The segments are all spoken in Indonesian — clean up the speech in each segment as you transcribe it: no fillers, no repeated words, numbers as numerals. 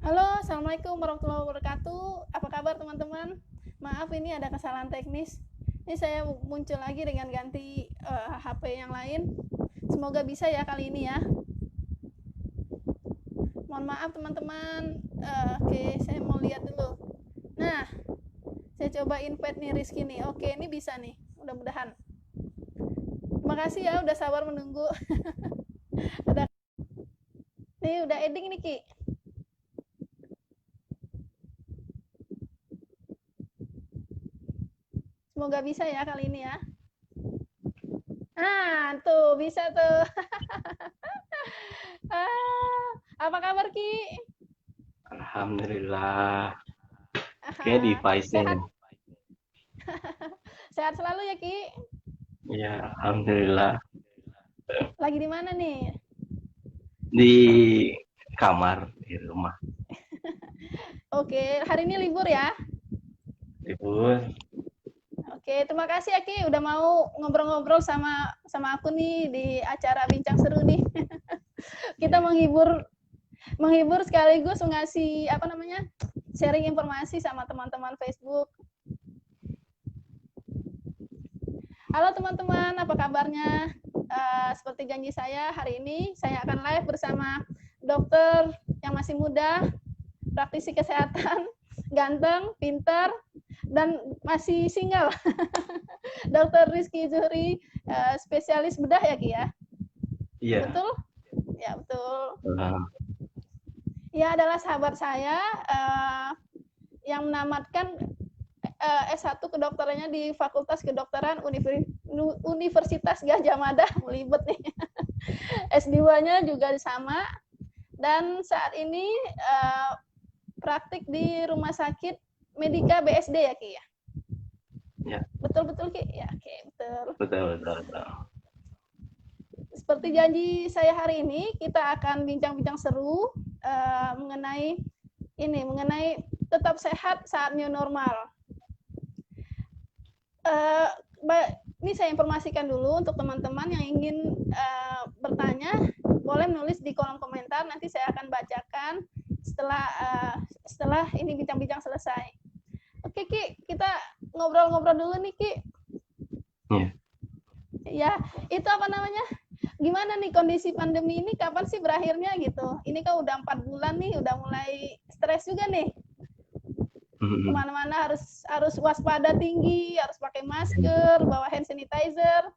Halo, Assalamualaikum warahmatullahi wabarakatuh. Apa kabar teman-teman? Maaf ini ada kesalahan teknis. Ini saya muncul lagi dengan ganti HP yang lain. Semoga bisa ya kali ini ya. Mohon maaf teman-teman. Oke, saya mau lihat dulu. Nah, saya coba invite nih Rizky nih. Oke, ini bisa nih. Mudah-mudahan. Terima kasih ya udah sabar menunggu. udah nih udah ending nih Ki. Semoga bisa ya kali ini ya. Tuh bisa tuh. Apa kabar Ki? Alhamdulillah. Kayak Aha, device-nya sehat nih. sehat selalu ya Ki. Ya, alhamdulillah. Lagi di mana nih? Di kamar di rumah. Oke, hari ini libur ya. Libur. Oke, terima kasih ya Ki udah mau ngobrol-ngobrol sama sama aku nih di acara Bincang Seru nih. Kita Ya. menghibur menghibur sekaligus ngasih apa namanya? Sharing informasi sama teman-teman Facebook. Halo teman-teman, apa kabarnya? Seperti janji saya, hari ini saya akan live bersama dokter yang masih muda, praktisi kesehatan, ganteng, pintar, dan masih single. Dokter Rizky Zuhri, spesialis bedah ya Ki ya? Iya. Betul? Ya betul. Nah, Ia adalah sahabat saya yang menamatkan S1 kedokterannya di Fakultas Kedokteran Universitas Gajah Mada, melibet nih. S2-nya juga sama, dan saat ini praktik di Rumah Sakit Medika BSD ya Ki ya? ya, Betul-betul Ki? Ya, oke, betul. betul, betul, betul. Seperti janji saya hari ini, kita akan bincang-bincang seru mengenai mengenai tetap sehat saat new normal. Uh, ini saya informasikan dulu untuk teman-teman yang ingin bertanya, boleh menulis di kolom komentar. Nanti saya akan bacakan setelah ini bincang-bincang selesai. Oke Ki, kita ngobrol-ngobrol dulu nih Ki. Ya. Ya, itu apa namanya? Gimana nih kondisi pandemi ini, kapan sih berakhirnya gitu? Ini kan udah 4 bulan nih, udah mulai stres juga nih. Kemana-mana harus waspada tinggi, harus pakai masker, bawa hand sanitizer.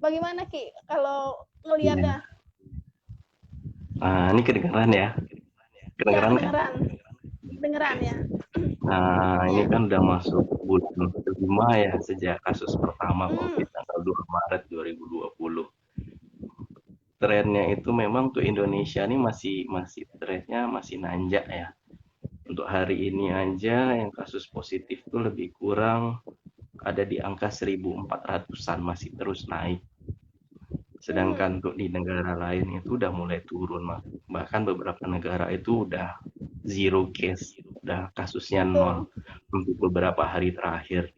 Bagaimana Ki kalau Ya. ngelihatnya? Nah, ini kedengeran ya. Ya, Kedengeran kan? kedengeran. Dengeran Oke. ya. Nah, ini Ya. kan udah masuk bulan kelima ya sejak kasus pertama Hmm. COVID tanggal 2 Maret 2020. Trennya itu memang tuh Indonesia nih masih masih trennya masih nanjak ya. Untuk hari ini aja yang kasus positif tuh lebih kurang ada di angka 1.400-an, masih terus naik. Sedangkan Hmm. untuk di negara lain itu udah mulai turun, bahkan beberapa negara itu udah zero case, udah kasusnya nol Betul. untuk beberapa hari terakhir.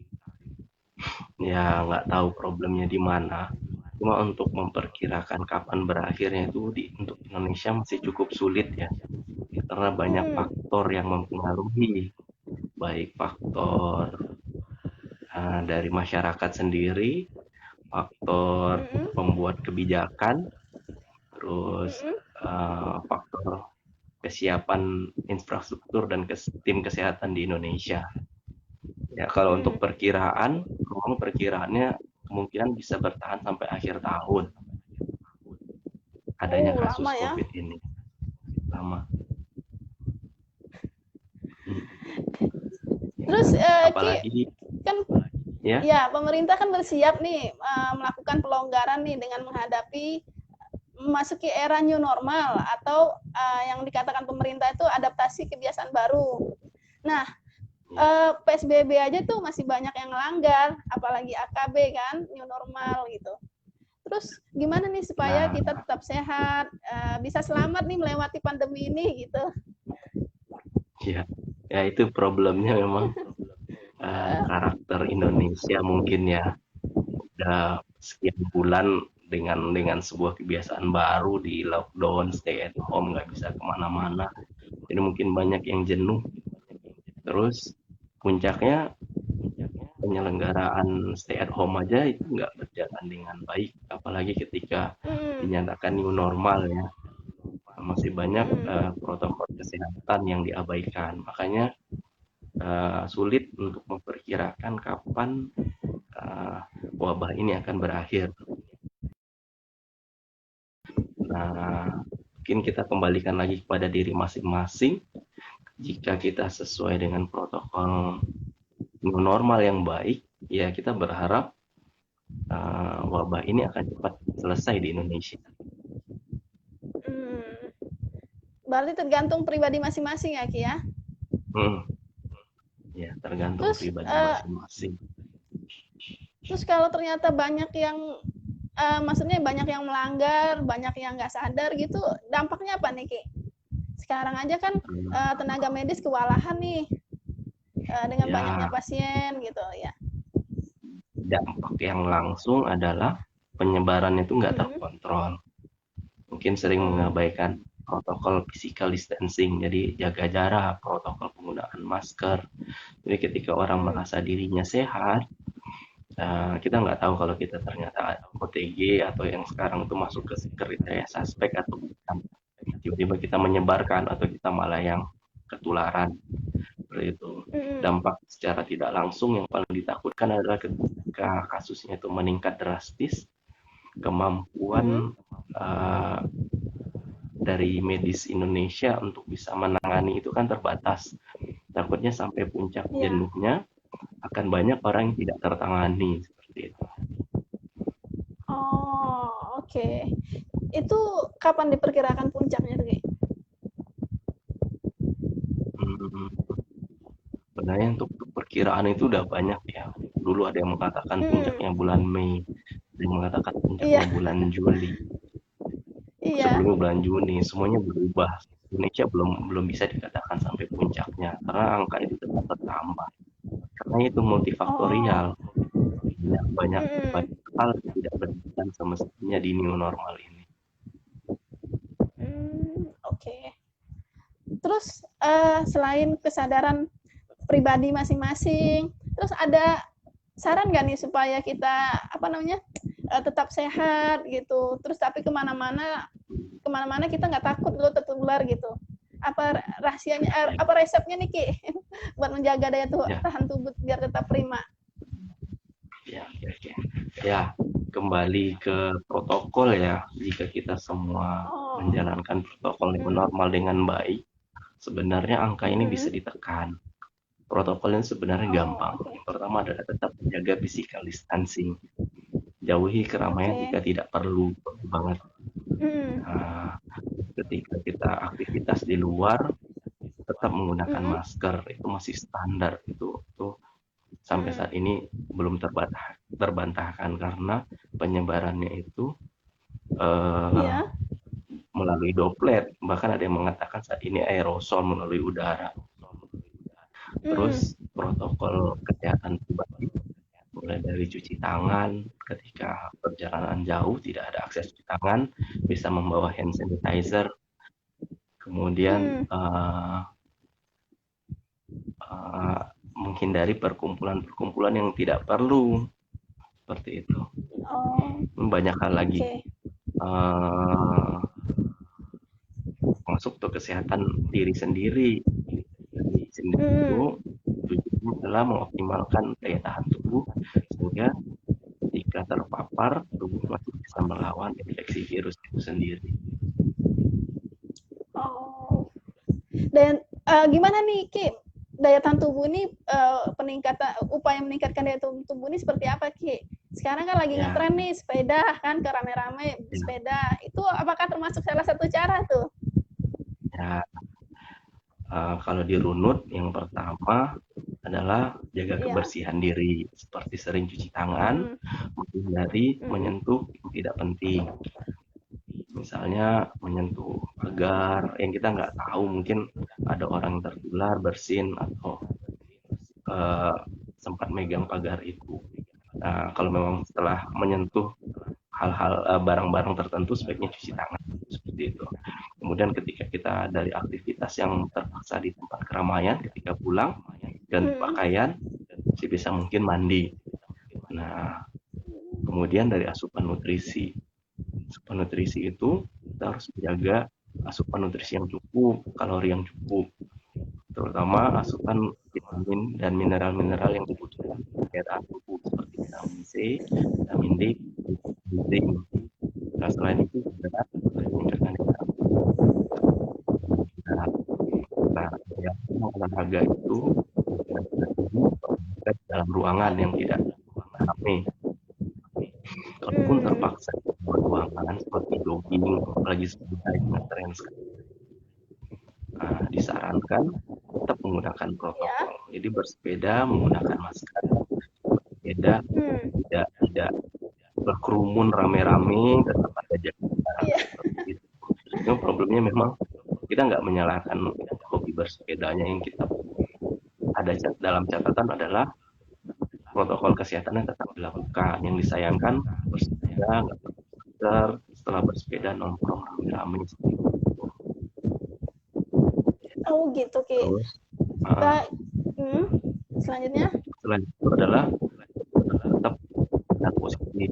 Ya nggak tahu problemnya di mana. Cuma untuk memperkirakan kapan berakhirnya itu untuk Indonesia masih cukup sulit ya, karena banyak Hmm. faktor yang mempengaruhi, baik faktor dari masyarakat sendiri, faktor Hmm. pembuat kebijakan, terus Hmm. faktor kesiapan infrastruktur dan tim kesehatan di Indonesia. Ya kalau untuk Hmm. perkiraan, memang perkiraannya kemungkinan bisa bertahan sampai akhir tahun adanya kasus Lama ya. COVID ini. Lama. Terus Ki, Apalagi kan ya, ya pemerintah kan bersiap nih melakukan pelonggaran nih dengan menghadapi memasuki era new normal atau yang dikatakan pemerintah itu adaptasi kebiasaan baru. Nah, ya. PSBB aja tuh masih banyak yang melanggar, apalagi AKB kan, new normal gitu. Terus gimana nih supaya Nah, kita tetap sehat, bisa selamat nih melewati pandemi ini gitu. ya, ya itu problemnya memang karakter Indonesia mungkin ya. Udah sekian bulan dengan sebuah kebiasaan baru di lockdown, stay at home, nggak bisa kemana-mana. Jadi mungkin banyak yang jenuh. Terus puncaknya penyelenggaraan stay at home aja itu nggak berjalan dengan baik, apalagi ketika Mm-mm. dinyatakan new normal ya. Masih banyak Mm-mm. protokol kesehatan yang diabaikan. Makanya sulit untuk memperkirakan kapan uh, wabah ini akan berakhir. Nah, mungkin kita kembalikan lagi kepada diri masing-masing. Jika kita sesuai dengan protokol new normal yang baik, ya kita berharap wabah ini akan cepat selesai di Indonesia. Mm. Berarti tergantung pribadi masing-masing ya Ki ya. Hmm, ya tergantung Terus pribadi masing-masing. terus kalau ternyata banyak yang maksudnya banyak yang melanggar, banyak yang nggak sadar gitu, dampaknya apa nih Ki? Sekarang aja kan tenaga medis kewalahan nih dengan banyaknya Ya, pasien gitu ya. dampak yang langsung adalah penyebaran itu nggak Mm-mm. terkontrol. Mungkin sering Mm. mengabaikan protokol physical distancing, jadi jaga jarak, protokol penggunaan masker. Jadi ketika orang Mm. merasa dirinya sehat, kita nggak tahu kalau kita ternyata OTG atau yang sekarang itu masuk ke kriteria suspek atau bukan. Tiba-tiba kita menyebarkan atau kita malah yang ketularan. Seperti itu. Mm. Dampak secara tidak langsung yang paling ditakutkan adalah ketika kasusnya itu meningkat drastis, Mm. kemampuan dari medis Indonesia untuk bisa menangani itu kan terbatas. Takutnya sampai puncak Iya. jenuhnya akan banyak orang yang tidak tertangani seperti itu. Oh, oke. Itu kapan diperkirakan puncaknya tuh, Ki? Hmm, sebenarnya untuk perkiraan itu udah banyak ya. Dulu ada yang mengatakan Mm. puncaknya bulan Mei, ada yang mengatakan puncaknya Iya, bulan Juli, iya. sebelumnya bulan Juni, semuanya berubah. Indonesia belum bisa dikatakan sampai puncaknya karena angka itu tetap bertambah. Karena itu multifaktorial, Oh, banyak banyak mm. banyak hal yang tidak berjalan semestinya di new normal ini. Oke. Terus selain kesadaran pribadi masing-masing, terus ada saran nggak nih supaya kita apa namanya tetap sehat gitu. Terus tapi kemana-mana kita nggak takut lo tertular gitu. Apa rahasianya, apa resepnya nih Ki buat menjaga daya Ya, tahan tubuh biar tetap prima? ya, ya, ya. Ya, kembali ke protokol ya. Jika kita semua Oh, menjalankan protokol yang mm, normal dengan baik, sebenarnya angka ini bisa mm, ditekan. Protokolnya sebenarnya oh gampang. oke, Yang pertama adalah tetap menjaga physical distancing. Jauhi keramaian oke, jika tidak perlu banget. mm, Nah, ketika kita aktivitas di luar, tetap menggunakan mm, masker. Itu masih standar. Itu sampai mm, saat ini belum terbantahkan karena penyebarannya itu eh, iya, melalui droplet. Bahkan ada yang mengatakan saat ini aerosol melalui udara. Terus mm, protokol kesehatan pribadi mulai dari cuci tangan ketika perjalanan jauh tidak ada akses cuci tangan, bisa membawa hand sanitizer, kemudian mm, uh, menghindari perkumpulan-perkumpulan yang tidak perlu seperti itu. oh Banyak hal lagi, oke, uh, masuk ke kesehatan diri sendiri. Diri sendiri itu mm, tujuannya adalah mengoptimalkan daya tahan tubuh sehingga jika terpapar tubuh masih bisa melawan infeksi virus itu sendiri. oh. Dan gimana nih Ki daya tahan tubuh ini peningkatan upaya meningkatkan daya tahan tubuh ini seperti apa Ki? Sekarang kan lagi Ya, ngetren nih sepeda kan ke rame-rame ya, sepeda. Itu apakah termasuk salah satu cara tuh? ya. Kalau dirunut, yang pertama adalah jaga Iya. kebersihan diri, seperti sering cuci tangan, Mm, menghindari mm, menyentuh yang tidak penting. Misalnya menyentuh pagar yang kita nggak tahu, mungkin ada orang yang tertular bersin atau sempat megang pagar itu. Nah, kalau memang setelah menyentuh hal-hal barang-barang tertentu sebaiknya cuci tangan seperti itu. Kemudian ketika kita dari aktivitas yang terpaksa di tempat keramaian, ketika pulang ganti pakaian, sebisa mungkin mandi. Nah, kemudian dari asupan nutrisi. Asupan nutrisi itu kita harus menjaga asupan nutrisi yang cukup, kalori yang cukup, terutama asupan vitamin dan mineral-mineral yang dibutuhkan daya tahan tubuh seperti vitamin C, vitamin D, zinc. Nah, selain itu juga meningkatkan daya tahan tubuh. Nah, yang olahraga itu di dalam ruangan yang tidak ramai. Kalaupun terpaksa di ruangan seperti jogging, apalagi sekarang dengan tren sekarang, disarankan tetap menggunakan protokol. Jadi bersepeda menggunakan masker, bersepeda tidak berkerumun rame-rame, tetap ada jaga jarak seperti itu. Cuma problemnya memang kita nggak menyalahkan hobi bersepedanya, yang kita ada dalam catatan adalah protokol kesehatannya tetap dilakukan. Yang disayangkan bersepeda nggak pakai masker, setelah bersepeda nongkrong rame-rame seperti itu. Oh gitu, Ki. Terus selanjutnya itu adalah tetap berpikiran positif,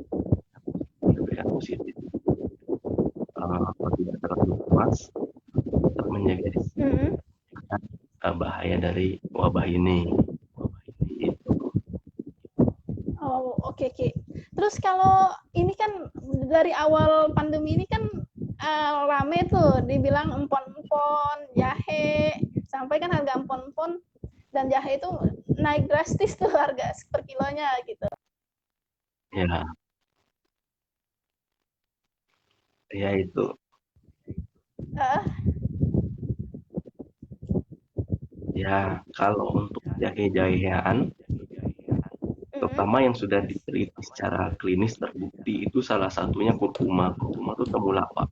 tidak terlalu cemas, tetap menjaga diri bahaya dari wabah ini. Oh, oke, Ki. Terus kalau ini kan dari awal pandemi ini kan rame tuh dibilang empon-empon, jahe, sampai kan harga empon-empon dan jahe itu naik drastis tuh harga per kilonya gitu. Ya itu. Ya, kalau untuk jahe-jahean, terutama yang sudah diteliti secara klinis terbukti, itu salah satunya kurkuma. Kurkuma itu temulawak.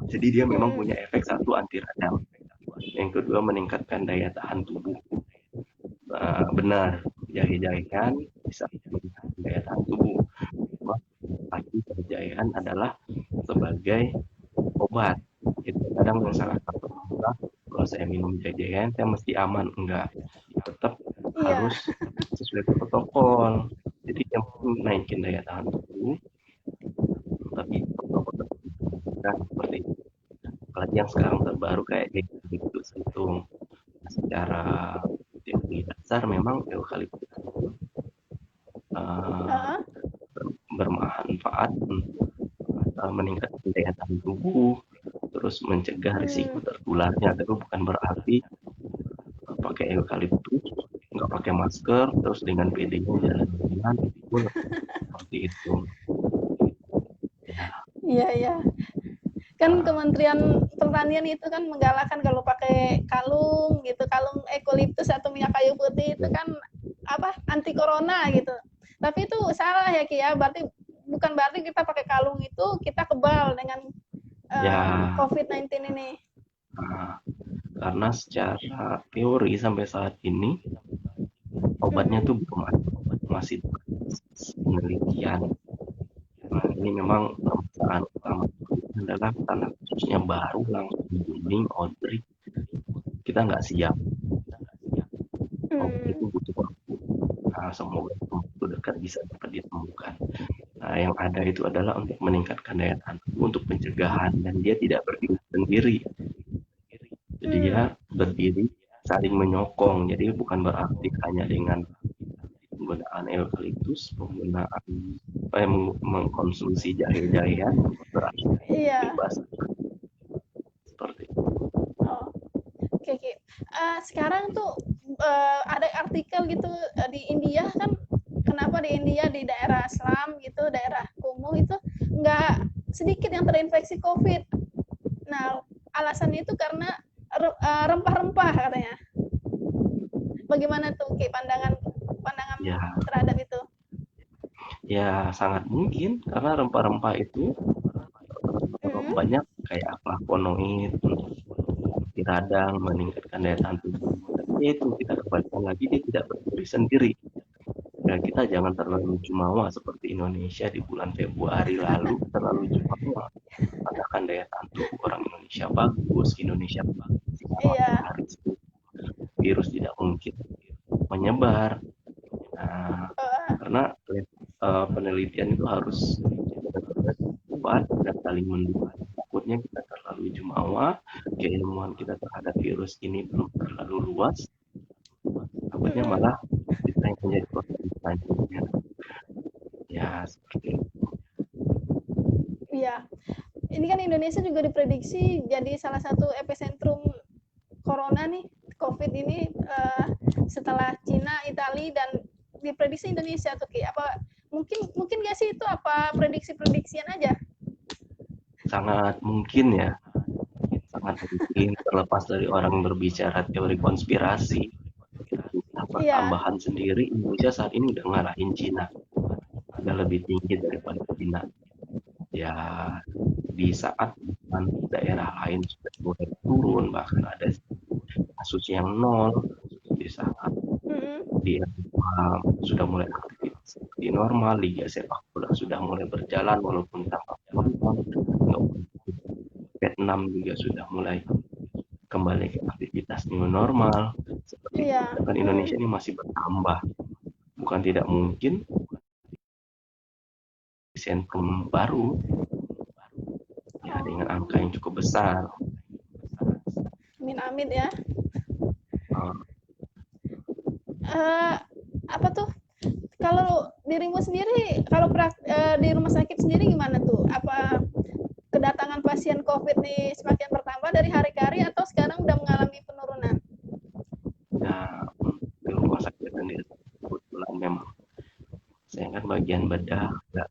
Jadi dia memang punya efek satu, anti radang. Yang kedua, meningkatkan daya tahan tubuh. Benar, jahe-jahean bisa meningkatkan daya tahan tubuh. Tapi jahe-jahean adalah sebagai obat. Itu kadang yang salah satu adalah kalau saya minum jahe-jahean saya mesti aman. Enggak, tetap harus sesuai protokol. Jadi yang naikin daya tahan tubuh, tapi protokol seperti itu. Apalagi yang sekarang terbaru kayak eukaliptus itu, secara teori dasar memang eukaliptus itu bermanfaat untuk meningkatkan daya tahan tubuh, terus mencegah risiko tertularnya. Tapi bukan berarti pakai eukaliptus nggak pakai masker terus dengan PD-nya jalan-jalan itu seperti itu. Iya. Kan Kementerian Pertanian itu kan menggalakkan kalau pakai kalung gitu, kalung eukaliptus atau minyak kayu putih itu kan anti corona gitu. Tapi itu salah ya, Ki ya. Bukan berarti kita pakai kalung itu kita kebal dengan COVID-19 ini. Karena secara teori sampai saat ini obatnya tuh belum ada, masih penelitian. Nah, ini memang permasalahan utama adalah karena khususnya baru langsung booming outbreak, kita nggak siap. Itu butuh waktu. Nah, semoga waktu dekat bisa dapat ditemukan. Nah, yang ada itu adalah untuk meningkatkan daya tahan tubuh untuk pencegahan, dan dia tidak berdiri sendiri. Jadi dia berdiri saling menyokong. Jadi bukan berarti hanya dengan penggunaan eukaliptus, mengkonsumsi jahe-jahean berarti bebas. Seperti itu. Oke. Sekarang tuh ada artikel gitu di India kan, kenapa di India di daerah Assam gitu, daerah kumuh itu nggak sedikit yang terinfeksi COVID. Nah, alasannya itu karena rempah-rempah katanya. Bagaimana tuh, Ki, pandangan terhadap itu? Ya, sangat mungkin karena rempah-rempah itu banyak kayak flavonoid untuk anti radang, meningkatkan daya tahan tubuh. Tapi itu kita kembalikan lagi, dia tidak berdiri sendiri. Dan kita jangan terlalu jumawa seperti Indonesia di bulan Februari lalu terlalu cepat, mengatakan daya tahan tubuh orang Indonesia bagus, Indonesia Iya. virus tidak mungkin menyebar. Nah, Uh, karena penelitian itu harus benar-benar kuat dan saling mendukung. Takutnya kita terlalu jumawa, keilmuan kita terhadap virus ini belum terlalu luas, takutnya malah kita yang menjadi korban selanjutnya. Ya, seperti itu. Iya. Ini kan Indonesia juga diprediksi jadi salah satu epicentrum corona nih, COVID ini setelah Cina, Italia, dan diprediksi Indonesia tuh Ki. Apa mungkin nggak sih itu apa prediksi-prediksian aja? Sangat mungkin ya, sangat mungkin terlepas dari orang berbicara teori konspirasi. Iya. Tambahan sendiri, Indonesia saat ini udah ngalahin Cina, udah lebih tinggi daripada Cina. Ya, di saat daerah lain sudah mulai turun, bahkan ada kasus yang nol, di saat dia sudah mulai aktivitas seperti normal, liga sepak bola sudah mulai berjalan walaupun tanpa penonton, Vietnam juga sudah mulai kembali ke aktivitas new normal seperti itu. Sedangkan Indonesia ini masih bertambah, bukan tidak mungkin sentrum baru ya dengan angka yang cukup besar. Amin ya. Apa tuh? Kalau dirimu sendiri, kalau di rumah sakit sendiri gimana tuh? Apa kedatangan pasien COVID nih semakin bertambah dari hari ke hari atau sekarang udah mengalami penurunan? Nah, di rumah sakit sendiri kebetulan memang saya kan bagian bedah, nggak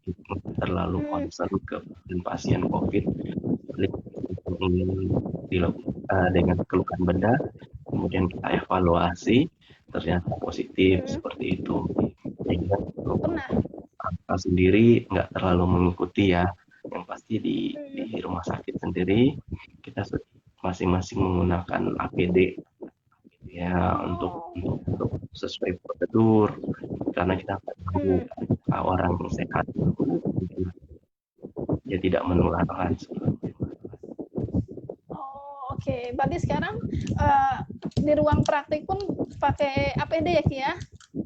terlalu concern ke pasien COVID. Ingin dengan keluhan bedah, kemudian kita evaluasi, ternyata positif seperti itu. Sehingga angka sendiri nggak terlalu mengikuti ya. Yang pasti di rumah sakit sendiri kita masing-masing menggunakan APD ya untuk sesuai prosedur karena kita tahu orang yang sehat dia tidak menularkan. Oke, berarti sekarang di ruang praktik pun pakai APD ya Ki ya?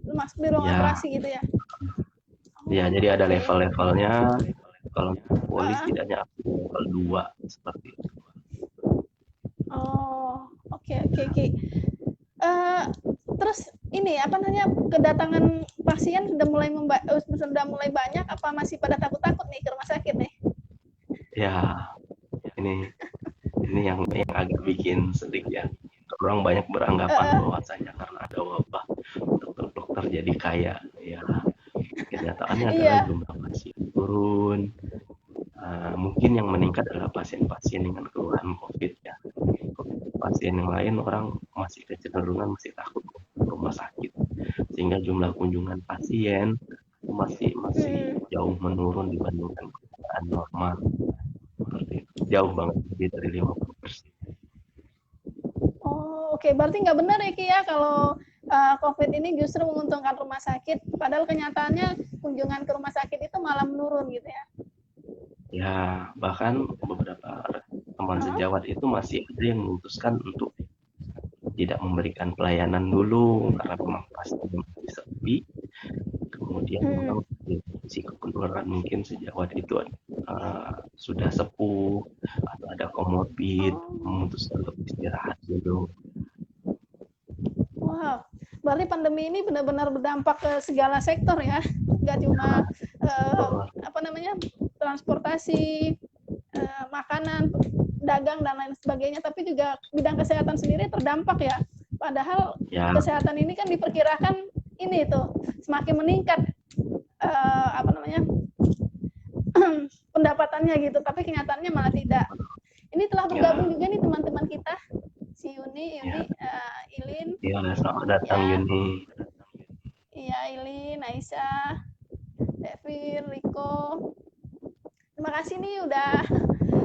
Masuk di ruang operasi gitu ya? Ya, jadi ada level-levelnya. Kalau polis tidaknya level 2 seperti itu. Oh, oke. Terus ini apa namanya, kedatangan pasien sudah mulai banyak apa masih pada takut-takut nih ke rumah sakit nih? Ya, ini yang agak bikin sedih ya. Orang banyak beranggapan bahwasanya karena ada wabah dokter-dokter jadi kaya ya. Kenyataannya adalah jumlah pasien turun. Mungkin yang meningkat adalah pasien-pasien dengan keluhan COVID ya. Pasien yang lain orang masih kecenderungan masih takut ke rumah sakit, sehingga jumlah kunjungan pasien masih jauh menurun dibandingkan keadaan normal. Seperti itu. Jauh banget lebih dari 50%. Oh, oke. Berarti nggak benar ya Ki ya kalau COVID ini justru menguntungkan rumah sakit, padahal kenyataannya kunjungan ke rumah sakit itu malah menurun gitu ya? Ya, bahkan beberapa teman sejawat itu masih ada yang memutuskan untuk tidak memberikan pelayanan dulu karena memang pasiennya masih sepi. Kemudian memang risiko penularan mungkin sejawat itu sudah sepuh atau ada komorbid, memutuskan untuk istirahat dulu. Wow, berarti pandemi ini benar-benar berdampak ke segala sektor ya, nggak cuma apa namanya transportasi, makanan, dagang dan lain sebagainya, tapi juga bidang kesehatan sendiri terdampak ya. Padahal kesehatan ini kan diperkirakan ini tuh semakin meningkat apa namanya pendapatannya gitu, tapi kenyataannya malah tidak. Ini telah bergabung juga nih teman-teman kita, si Yuni, Ilin. Iya, selamat datang Yuni. Iya, Ilin, Aisyah, Devir, Riko. Terima kasih nih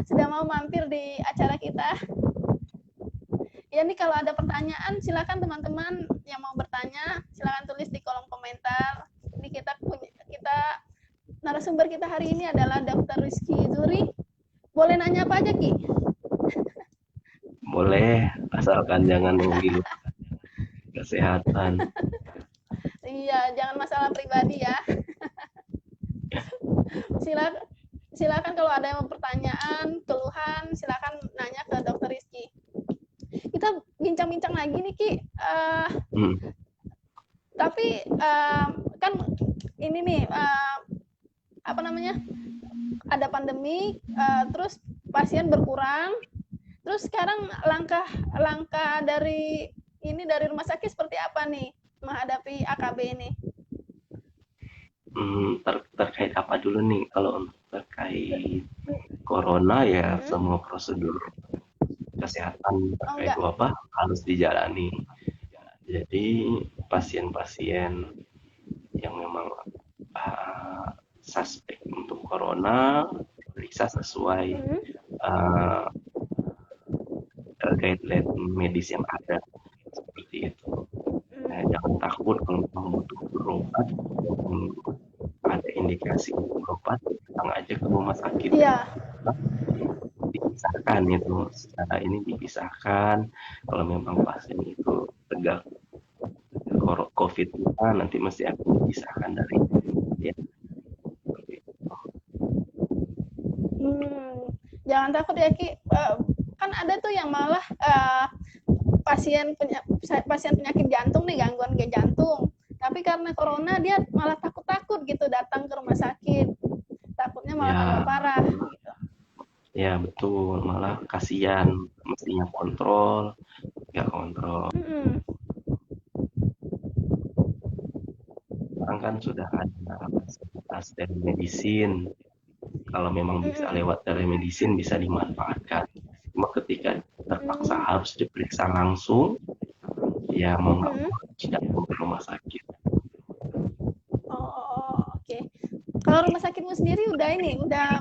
sudah mau mampir di acara kita. Ya nih kalau ada pertanyaan silakan teman-teman yang mau bertanya silakan tulis di kolom komentar. Ini kita narasumber kita hari ini adalah Dr. Rizky Zuhri. Boleh nanya apa aja, Ki? Boleh, asalkan jangan yang di luar kesehatan. Iya, jangan masalah pribadi ya. Silakan, silakan kalau ada yang pertanyaan, keluhan, silakan nanya ke Dr. Rizky. Kita bincang-bincang lagi nih, Ki. Tapi kan ini nih apa namanya, ada pandemi, terus pasien berkurang, terus sekarang langkah dari rumah sakit seperti apa nih menghadapi AKB ini? Terkait apa dulu nih? Kalau untuk terkait corona ya semua prosedur kesehatan terkait wabah harus dijalani. Jadi pasien-pasien yang memang suspek untuk corona periksa sesuai guideline medis yang ada, seperti itu. Jangan takut kalau butuh berobat, ada indikasi untuk berobat, datang aja ke rumah sakit. Dipisahkan itu, secara ini dipisahkan. Kalau memang pasien itu tegak COVID kita, nanti mesti akan dipisahkan dari ya. Jangan takut ya, Ki. Kan ada tuh yang malah pasien penyakit jantung nih, gangguan jantung, tapi karena corona dia malah takut gitu datang ke rumah sakit, takutnya malah tambah parah gitu. Ya betul, malah kasihan, mestinya kontrol, nggak kontrol. Sekarang kan sudah ada fasilitas telemedicine. Kalau memang bisa lewat telemedicine bisa dimanfaatkan. Cuma ketika terpaksa harus diperiksa langsung, ya mau nggak mau tidak ke rumah sakit. Oke. Kalau rumah sakitmu sendiri udah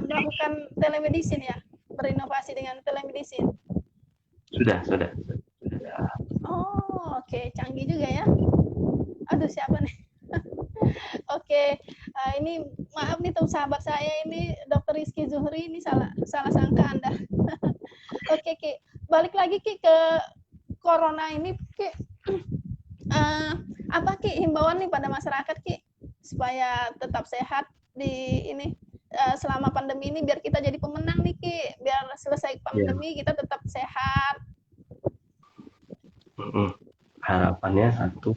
melakukan telemedicine ya, berinovasi dengan telemedicine? Sudah. Oke, canggih juga ya. Aduh, siapa nih? Oke, ini maaf nih tuh sahabat saya ini Dr. Rizky Zuhri, ini salah sangka Anda. Oke, Ki. Balik lagi, Ki, ke corona ini, Ki. Apa, Ki, himbauan nih pada masyarakat, Ki, supaya tetap sehat di ini selama pandemi ini, biar kita jadi pemenang nih, Ki, biar selesai pandemi kita tetap sehat. Harapannya satu,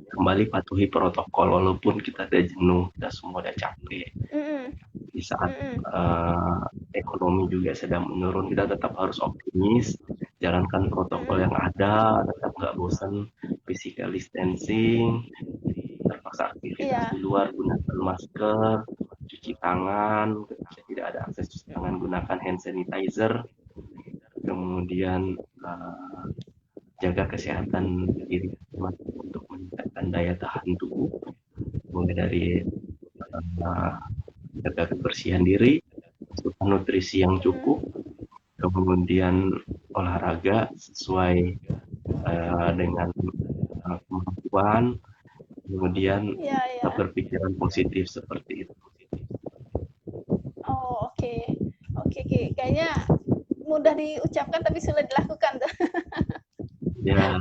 kembali patuhi protokol walaupun kita udah jenuh, kita semua udah capek. Di saat ekonomi juga sedang menurun, kita tetap harus optimis, jalankan protokol yang ada, tetap nggak bosan, physical distancing, terpaksa aktivitas di luar gunakan masker, cuci tangan, ketika tidak ada akses cuci tangan gunakan hand sanitizer, kemudian jaga kesehatan diri untuk meningkatkan daya tahan tubuh, mulai dari jaga kebersihan diri, nutrisi yang cukup, kemudian olahraga sesuai dengan kemampuan, kemudian tetap berpikiran positif seperti itu. Oke, kayaknya mudah diucapkan tapi sulit dilakukan tuh. Ya,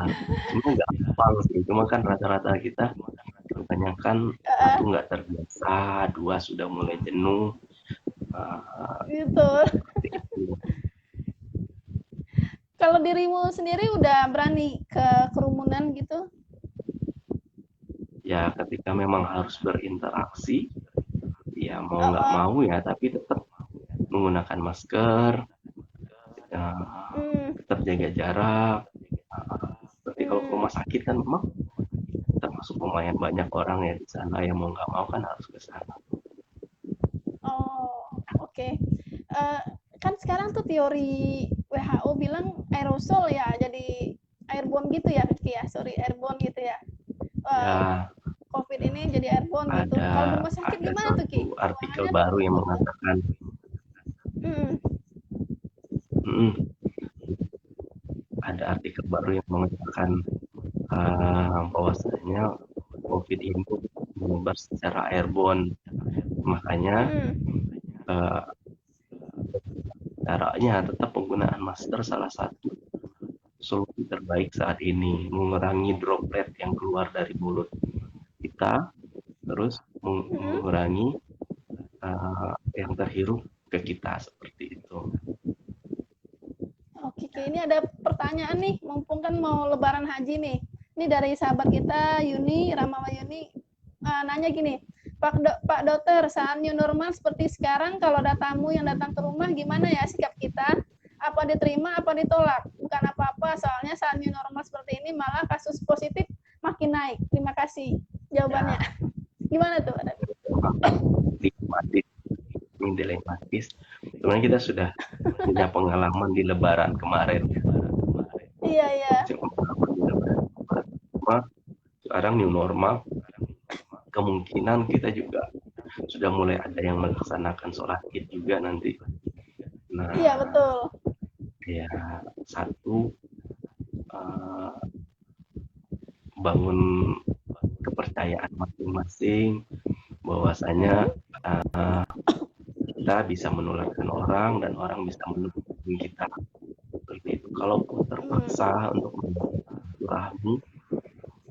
cuma nggak gampang sih. Cuma kan rata-rata kita kebanyakan satu nggak terbiasa, dua sudah mulai jenuh. Gitu. Kalau dirimu sendiri udah berani ke kerumunan gitu? Ya, ketika memang harus berinteraksi, ya mau nggak mau ya, tapi tetap menggunakan masker, tetap jaga jarak. Seperti kalau ke rumah sakit kan memang termasuk lumayan banyak orang ya di sana, yang mau nggak mau kan harus ke sana. Oke. Kan sekarang tuh teori WHO bilang aerosol ya, jadi airborne gitu ya, airborne gitu ya. COVID ini jadi airborne gitu. Kalau rumah sakit gimana tuh, Ki? Artikel baru yang mengatakan ada artikel baru yang mengatakan bahwasanya COVID ini menyebar secara airborne. Makanya Mm-mm. caranya tetap penggunaan masker salah satu solusi terbaik saat ini, mengurangi droplet yang keluar dari mulut kita, terus Mm-mm. mengurangi yang terhirup ke kita seperti itu. Oke, ini ada pertanyaan nih, mumpung kan mau Lebaran Haji nih. Ini dari sahabat kita Yuni, Ramawa Yuni, nanya gini, Pak Dokter, saat new normal seperti sekarang, kalau ada tamu yang datang ke rumah, gimana ya sikap kita? Apa diterima, apa ditolak? Bukan apa-apa, soalnya saat new normal seperti ini malah kasus positif makin naik. Terima kasih jawabannya. Ya, Gimana tuh? dilematis, ini dilematis. Sebenarnya kita sudah punya pengalaman di Lebaran kemarin. Iya, iya. Pengalaman di Lebaran kemarin. Cuma sekarang new normal, kemungkinan kita juga sudah mulai ada yang melaksanakan sholat id juga nanti. Nah, Iya, betul. ya satu bangun kepercayaan masing-masing bahwasanya kita bisa menularkan orang dan orang bisa menularkan kita seperti itu. Kalaupun terpaksa untuk silaturahmi,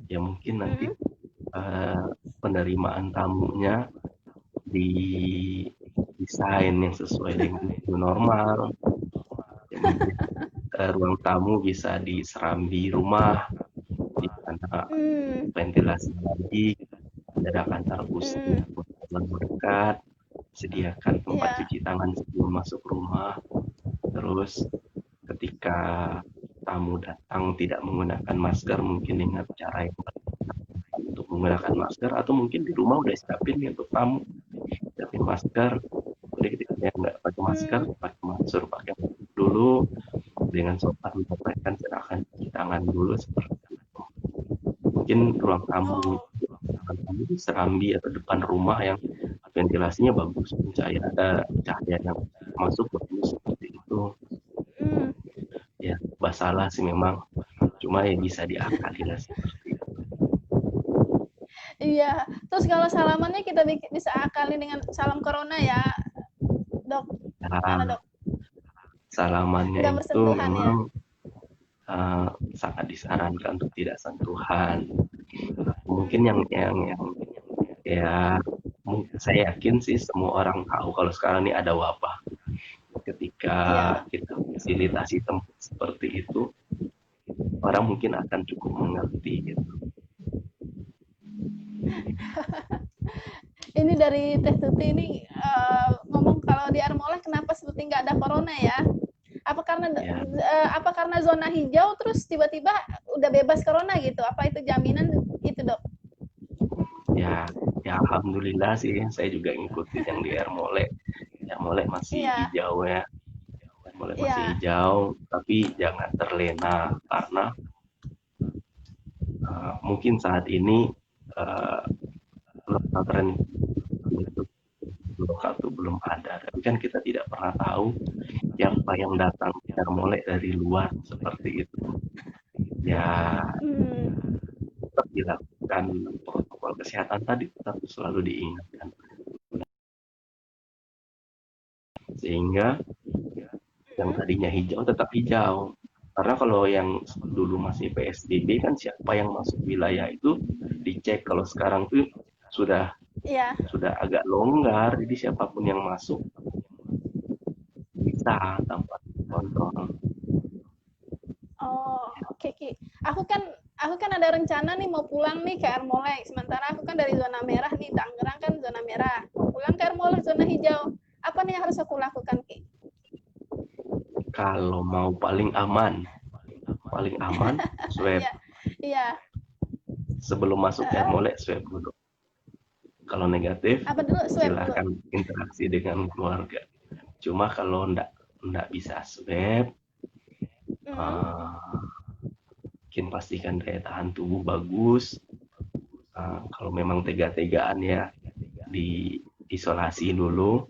ya mungkin nanti penerimaan tamunya didesain yang sesuai dengan new normal. Ya, mungkin ruang tamu bisa diserambi rumah, di mana ventilasi lagi, jarak antar kursi dekat, sediakan tempat Iya. cuci tangan sebelum masuk rumah. Terus ketika tamu datang tidak menggunakan masker, mungkin dengan cara yang untuk menggunakan masker, atau mungkin di rumah udah siapin nih untuk tamu, siapin masker. Jadi ketika dia nggak pakai masker, suruh pakai masker dulu, dengan sopan menyampaikan silakan cuci tangan dulu seperti itu. Mungkin ruang tamu di serambi atau depan rumah yang ventilasinya bagus, cahaya yang masuk bagus seperti itu. Ya, salah sih memang, cuma ya bisa diakali lah seperti itu. Iya, terus kalau salamannya kita bisa akali dengan salam corona ya, Dok. Mana, Nah, Dok? salamannya Nggak itu bersentuhan ya? memang sangat disarankan untuk tidak sentuhan. Mungkin yang ya saya yakin sih semua orang tahu kalau sekarang ini ada wabah. Ketika Iya. kita fasilitasi tempat seperti itu, orang mungkin akan cukup mengerti gitu. Ini dari Teh Tuti ini ngomong kalau di Armoleh kenapa seperti nggak ada corona ya? Ya, Apa karena zona hijau terus tiba-tiba udah bebas corona gitu? Apa itu jaminan itu, Dok? ya, ya alhamdulillah sih saya juga ngikutin yang di Ermole. Ermole masih Iya, hijau ya. Ermole masih iya, hijau, tapi jangan terlena karena mungkin saat ini lokal tren itu lokal itu belum ada. Tapi kan kita tidak pernah tahu siapa yang datang ke Ermole dari luar seperti itu. Ya, tetap dilakukan protokol kesehatan tadi tetap selalu diingatkan. Sehingga yang tadinya hijau tetap hijau. Karena kalau yang dulu masih PSBB kan siapa yang masuk wilayah itu dicek. Kalau sekarang tuh sudah iya. sudah agak longgar, jadi siapapun yang masuk bisa tanpa kontrol. Oh, oke, Ki. Aku kan ada rencana nih mau pulang nih ke Armolek. Sementara aku kan dari zona merah nih, Tangerang kan zona merah. Mau pulang ke Armolek zona hijau. Apa nih yang harus aku lakukan, Ki? Kalau mau paling aman swab. Iya, iya. Sebelum masuk Ermole swab dulu. Kalau negatif Apa dulu? Swab dulu. silakan interaksi dengan keluarga. Cuma kalau enggak bisa swab, mungkin pastikan daya tahan tubuh bagus. Kalau memang tega-tegaan ya di isolasi dulu.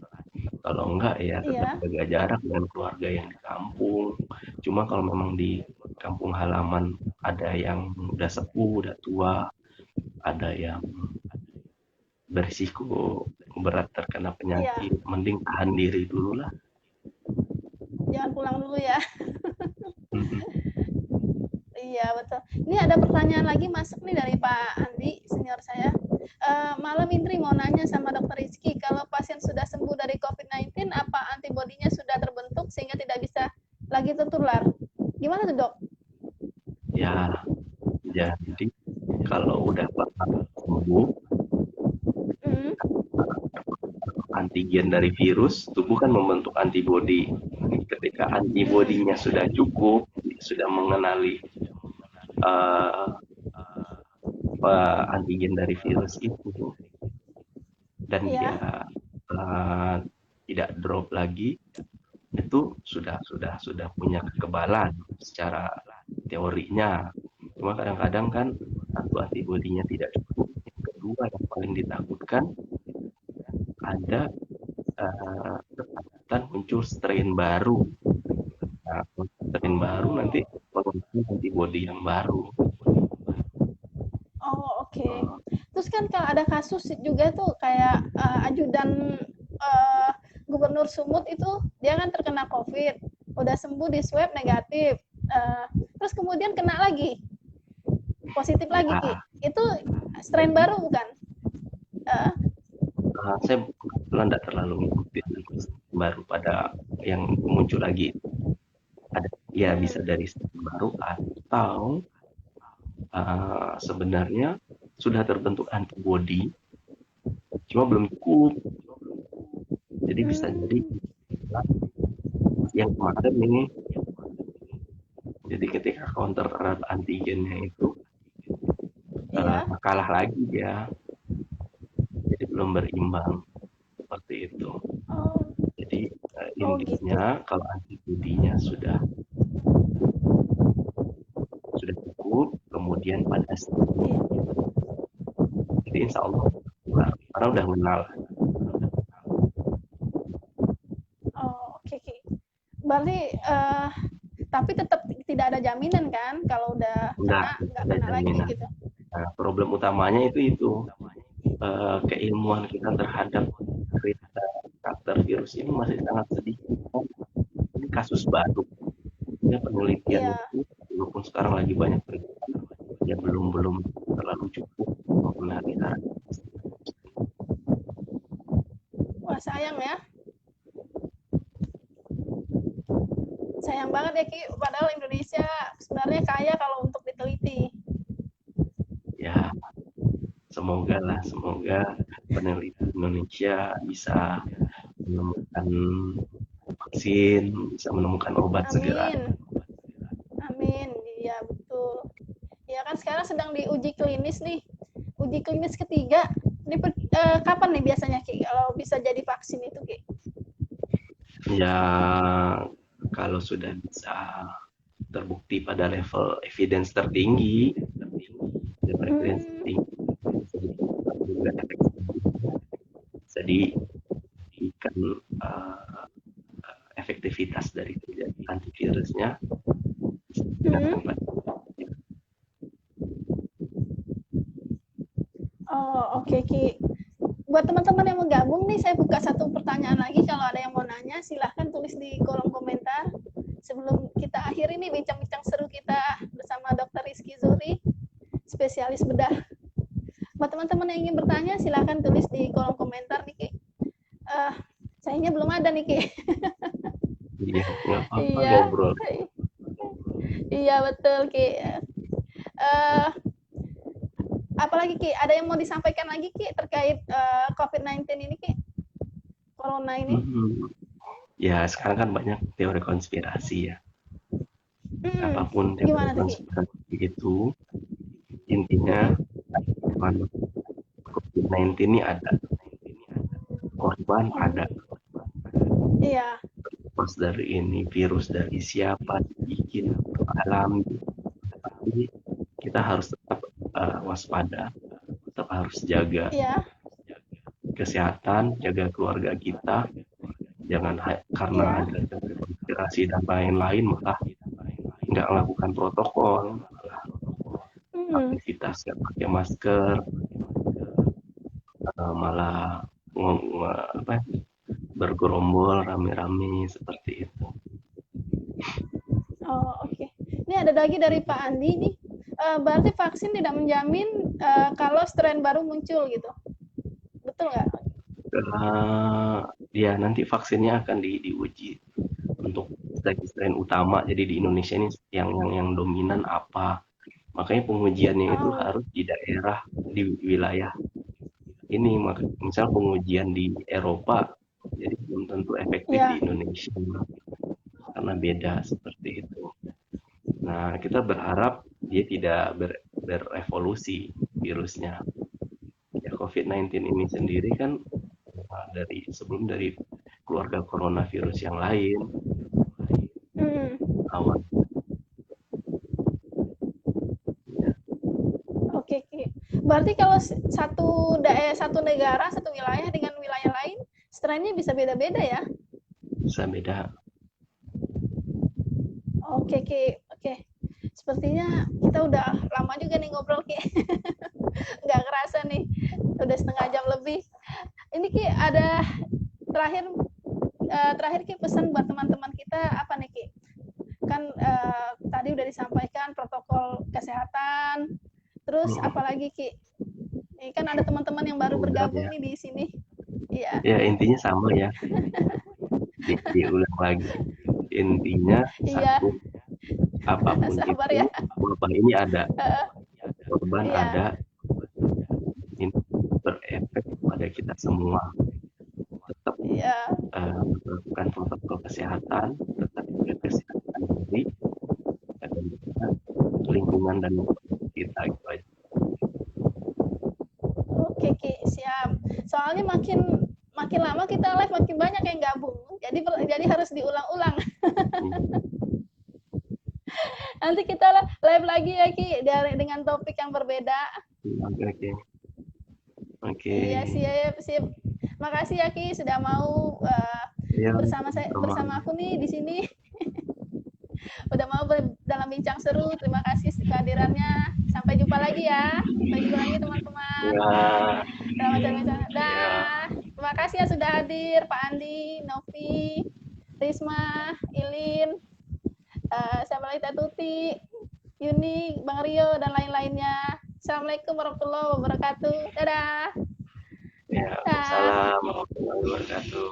Kalau enggak ya tetap Iya. jaga jarak dengan keluarga yang di kampung. Cuma kalau memang di kampung halaman ada yang udah sepuh, udah tua, ada yang berisiko berat terkena Iya, penyakit, mending tahan diri dulu lah. jangan pulang dulu ya. Mm-mm. Iya, betul. Ini ada pertanyaan lagi masuk nih dari Pak Andi, senior saya. Malam Indri mau nanya sama Dokter Rizky, kalau pasien sudah sembuh dari COVID-19, apa antibodinya sudah terbentuk sehingga tidak bisa lagi tertular? Gimana tuh, Dok? Ya, jadi kalau udah sembuh, Hmm, antigen dari virus, tubuh kan membentuk antibodi. Ketika antibodinya sudah cukup, sudah mengenali uh, antigen dari virus itu, dan dia iya. uh, tidak drop lagi, itu sudah punya kekebalan secara teorinya. Cuma kadang-kadang kan satu antibodinya tidak cukup. Yang kedua yang paling ditakutkan ada ketakutan muncul strain baru. Nah, strain baru Oh, nanti mengunci antibodi yang baru. oh, oke. Terus kan kalau ada kasus juga tuh kayak ajudan eh, Gubernur Sumut itu dia kan terkena COVID, udah sembuh di swab negatif, terus kemudian kena lagi, positif lagi Ki. Ya, Itu strain jadi baru bukan? Eh, saya kebetulan tidak terlalu ngikutin baru pada yang muncul lagi. Ada ya bisa hmm, dari strain baru atau sebenarnya sudah terbentuk antibodi, cuma belum cukup. Jadi bisa jadi hmm, yang kemarin ini, jadi ketika counter terhadap antigennya itu iya. kalah lagi dia, jadi belum berimbang seperti itu. Oh, Jadi oh gitu. intinya kalau antibodinya sudah cukup, kemudian pada stage, Iya. jadi insya Allah karena udah kenal. Oh, oke Ki. Berarti tapi tetap tidak ada jaminan kan kalau udah Enggak kena nggak ada kena lagi jaminan. gitu. Nah, problem utamanya itu keilmuan kita terhadap karakter virus ini masih sangat sedikit. Ini kasus baru. Ya, penelitian Iya. itu walaupun sekarang lagi banyak penelitian, ya belum belum terlalu cukup mengenai. Wah, sayang ya. Sayang banget ya Ki, padahal Indonesia sebenarnya kaya kalau untuk diteliti. Ya, semoga peneliti Indonesia bisa menemukan vaksin, bisa menemukan obat segera. Amin. Amin. Iya, betul. Ya kan sekarang sedang diuji klinis nih. Uji klinis ketiga. Ini kapan nih biasanya Ki kalau bisa jadi vaksin itu Ki? Ya, kalau sudah bisa terbukti pada level evidence tertinggi, level evidence Hmm, tertinggi, juga jadi ikan efektivitas dari antivirusnya hmm. dikatakan. Oh, oke Ki. Buat teman-teman yang mau gabung nih, saya buka satu pertanyaan lagi. Kalau ada yang mau nanya, silahkan tulis di kolom komentar. Sebelum kita akhiri nih bincang-bincang seru kita bersama Dr. Rizky Zuri, spesialis bedah. Buat teman-teman yang ingin bertanya, silahkan tulis di kolom komentar nih Ki. Sayangnya belum ada nih Ki. Iya, nggak apa-apa Iya, ngobrol. iya betul Ki. Apalagi Ki, ada yang mau disampaikan lagi Ki terkait COVID-19 ini Ki? Corona ini? Ya, sekarang kan banyak teori konspirasi ya. Apapun teori Gimana tuh Ki? konspirasi itu, intinya COVID-19 ini ada, korban ada. Iya. Pas dari ini virus dari siapa dibikin alami, tapi kita harus tetap waspada, tetap harus jaga Iya. kesehatan, jaga keluarga kita, jangan karena Iya. ada konspirasi dan lain-lain malah nggak melakukan protokol, malah Hmm. aktivitas nggak pakai masker, malah apa, bergerombol rame-rame seperti itu. Oh, oke. Ini ada lagi dari Pak Andi nih. Berarti vaksin tidak menjamin kalau strain baru muncul gitu. Betul nggak? Ya nanti vaksinnya akan diuji untuk strain utama. Jadi di Indonesia ini yang dominan apa. Makanya pengujiannya itu Oh, harus di daerah, di wilayah ini. Misal pengujian di Eropa, jadi belum tentu efektif di ya. Indonesia karena beda seperti itu. Nah, kita berharap dia tidak berevolusi virusnya. Ya, COVID-19 ini sendiri kan dari keluarga coronavirus yang lain Hmm. awal. Ya, Oke, oke. Berarti kalau satu negara, satu wilayah dengan wilayah lain, strainnya bisa beda-beda ya? bisa beda. Oke, Ki. Oke. Sepertinya kita udah lama juga nih ngobrol, Ki. Nggak kerasa nih. Udah setengah jam lebih. Ini Ki, ada terakhir terakhir Ki pesan buat teman-teman kita apa nih Ki? Kan tadi udah disampaikan protokol kesehatan. Terus apalagi Ki? Ini kan ada teman-teman yang baru Udah bergabung ya. nih di sini. Iya. Ya intinya sama ya. Diulang lagi. Intinya Iya, satu, apapun sabar itu, ya. wabah ini ada, korban Iya. ada, ini berefek pada kita semua. Tetap Iya. melakukan protokol kesehatan, tetap jaga kesehatan diri dan juga lingkungan dan kita gitu aja. Oke, Ki, siap. Soalnya makin makin lama kita live makin banyak yang gabung. Jadi harus diulang-ulang. Hmm. Nanti kita live lagi ya Ki dengan topik yang berbeda. Oke, oke. Oke. Iya, siap, siap. Makasih ya Ki sudah mau Ya, bersama aku nih di sini. Udah mau dalam bincang seru. Terima kasih kehadirannya. Sampai jumpa lagi ya. Sampai jumpa lagi teman-teman. ya, Selamat bincang. ya. Dah. Terima kasih ya sudah hadir Pak Andi, Novi, Risma, Ilin, Samalita Tuti, Yuni, Bang Rio, dan lain-lainnya. Assalamualaikum warahmatullahi wabarakatuh. Dadah. Ya, Dah. Waalaikumsalam warahmatullahi wabarakatuh.